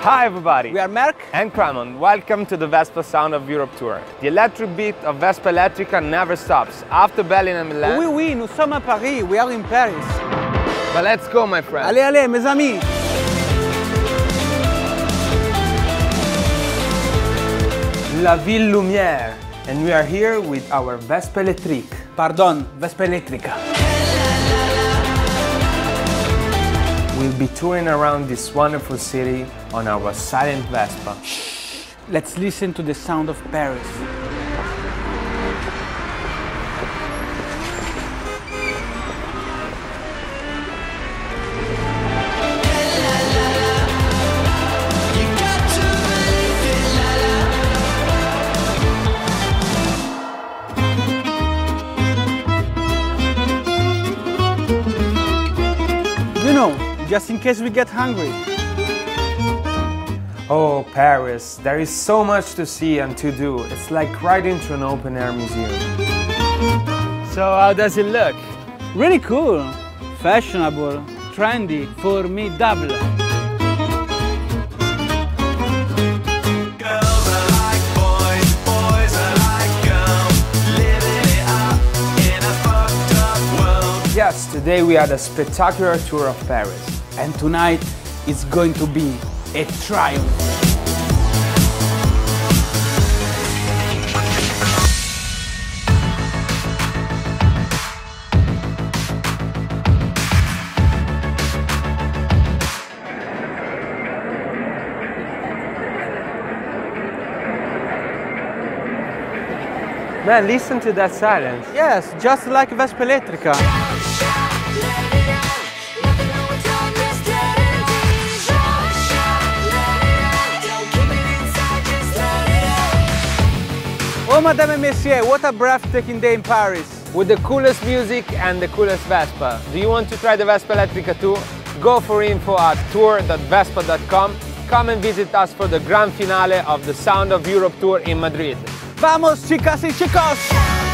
Hi everybody! We are Merk and Kremont. Welcome to the Vespa Sound of Europe tour. The electric beat of Vespa Elettrica never stops. After Berlin and Milan... Oui, nous sommes à Paris. We are in Paris. But let's go, my friend. Allez, mes amis. La Ville Lumière. And we are here with our Vespa Elettrica. Pardon, Vespa Elettrica. We'll be touring around this wonderful city on our silent Vespa. Let's listen to the sound of Paris. You know, just in case we get hungry. Oh, Paris. There is so much to see and to do. It's like riding through an open-air museum. So how does it look? Really cool, fashionable, trendy, formidable. Yes, today we had a spectacular tour of Paris. And tonight it's going to be a triumph. Man, listen to that silence. Yes, just like Vespa Elettrica. Oh, Madame and Messieurs, what a breathtaking day in Paris. With the coolest music and the coolest Vespa. Do you want to try the Vespa Elettrica too? Go for info at tour.vespa.com. Come and visit us for the grand finale of the Sound of Europe tour in Madrid. Vamos, chicas y chicos!